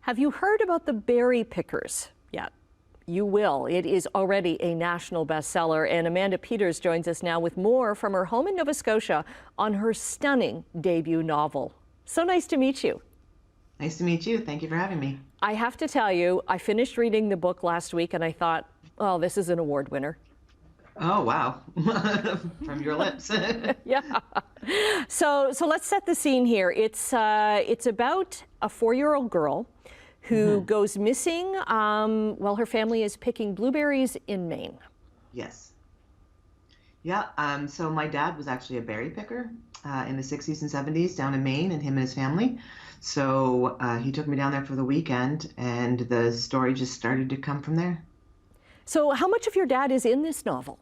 Have you heard about the Berry Pickers yet? You will. It is already a national bestseller, and Amanda Peters joins us now with more from her home in Nova Scotia on her stunning debut novel. So nice to meet you. Nice to meet you. Thank you for having me. I have to tell you, I finished reading the book last week and I thought, oh, this is an award winner. Oh, wow. From your lips. Yeah. So let's set the scene here. It's about a 4-year-old girl who goes missing while her family is picking blueberries in Maine. Yes. Yeah. So my dad was actually a berry picker in the 60s and 70s down in Maine, and him and his family. So he took me down there for the weekend, and the story just started to come from there. So how much of your dad is in this novel?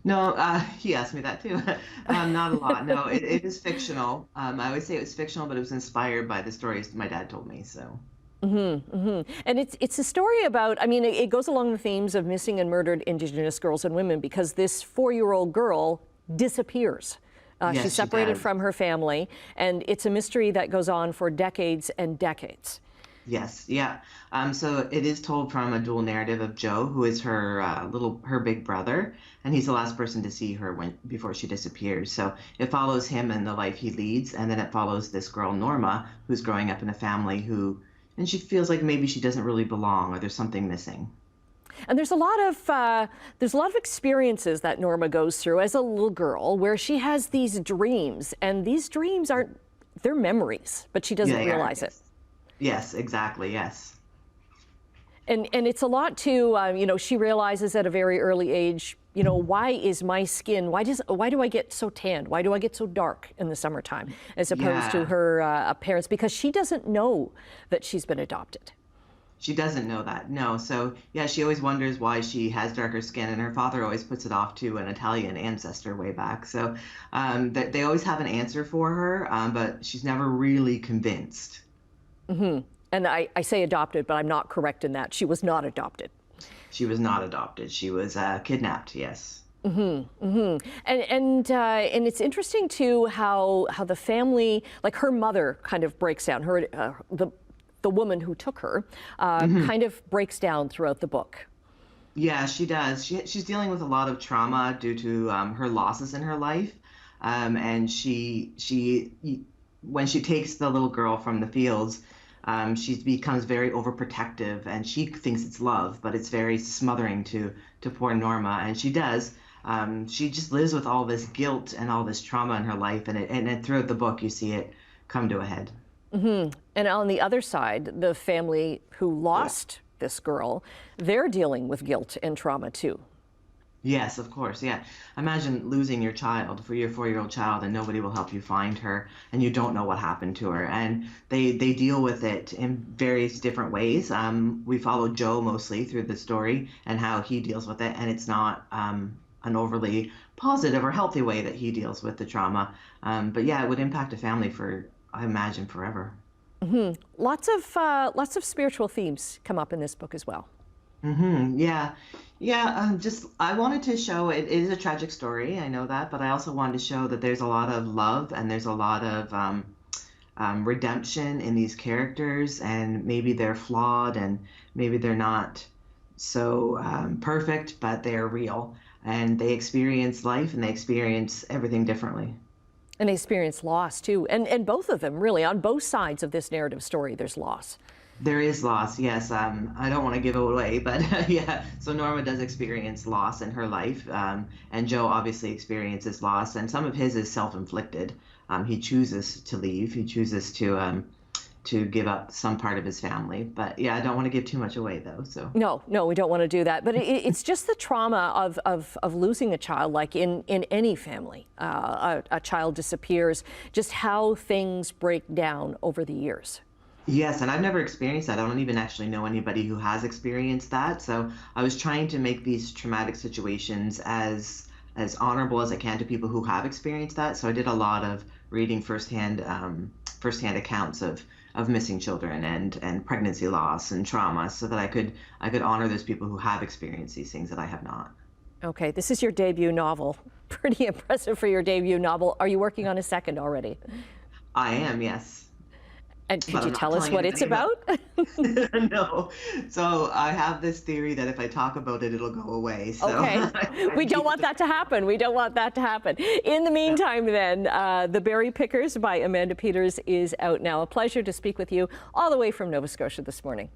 No, he asked me that too. Not a lot. No, it is fictional. I always say it was fictional, but it was inspired by the stories my dad told me. So. And it's a story about, I mean, it goes along the themes of missing and murdered Indigenous girls and women, because this 4-year-old girl disappears. Yes, She's separated from her family, and it's a mystery that goes on for decades and decades. Yes, yeah. So it is told from a dual narrative of Joe, who is her big brother, and he's the last person to see her before she disappears. So it follows him and the life he leads, and then it follows this girl Norma, who's growing up in a family and she feels like maybe she doesn't really belong, or there's something missing. And there's a lot of experiences that Norma goes through as a little girl, where she has these dreams, and these dreams they're memories, but she doesn't realize it. Yes, exactly. Yes. And it's a lot too. She realizes at a very early age, why is my skin? Why do I get so tanned? Why do I get so dark in the summertime, as opposed to her parents? Because she doesn't know that she's been adopted. She doesn't know that. No. So yeah, she always wonders why she has darker skin, and her father always puts it off to an Italian ancestor way back. So they always have an answer for her, but she's never really convinced. And I say adopted, but I'm not correct in that. She was not adopted. She was not adopted. She was kidnapped, yes. And it's interesting too how the family, like her mother, kind of breaks down. The woman who took her kind of breaks down throughout the book. Yeah, she does. She's dealing with a lot of trauma due to her losses in her life, and when she takes the little girl from the fields, she becomes very overprotective, and she thinks it's love, but it's very smothering to poor Norma. And she does. She just lives with all this guilt and all this trauma in her life, and throughout the book you see it come to a head. And on the other side, the family who lost this girl, they're dealing with guilt and trauma too. Yes, of course. Yeah. Imagine losing your 4-year-old child, and nobody will help you find her, and you don't know what happened to her. And they deal with it in various different ways. We follow Joe mostly through the story and how he deals with it, and it's not an overly positive or healthy way that he deals with the trauma. But yeah, it would impact a family for, I imagine, forever. Lots of spiritual themes come up in this book as well. Yeah. Yeah. I wanted to show it is a tragic story. I know that, but I also wanted to show that there's a lot of love, and there's a lot of redemption in these characters, and maybe they're flawed, and maybe they're not so perfect, but they're real, and they experience life, and they experience everything differently. And they experience loss too. And both of them, really, on both sides of this narrative story, there's loss. There is loss, yes. I don't want to give it away, but yeah. So Norma does experience loss in her life, and Joe obviously experiences loss, and some of his is self-inflicted. He chooses to leave. He chooses to give up some part of his family. But yeah, I don't want to give too much away, though. So no, we don't want to do that. But it's just the trauma of losing a child, like in any family. A child disappears, just how things break down over the years. Yes, and I've never experienced that. I don't even actually know anybody who has experienced that. So I was trying to make these traumatic situations as honorable as I can to people who have experienced that. So I did a lot of reading firsthand accounts of missing children and pregnancy loss and trauma, so that I could honor those people who have experienced these things that I have not. Okay, this is your debut novel. Pretty impressive for your debut novel. Are you working on a second already? I am, yes. And could but you I'm not tell us telling what it's anybody about? No. So I have this theory that if I talk about it, it'll go away. So Okay. We don't want that to happen. We don't want that to happen. In the meantime, then, The Berry Pickers by Amanda Peters is out now. A pleasure to speak with you all the way from Nova Scotia this morning.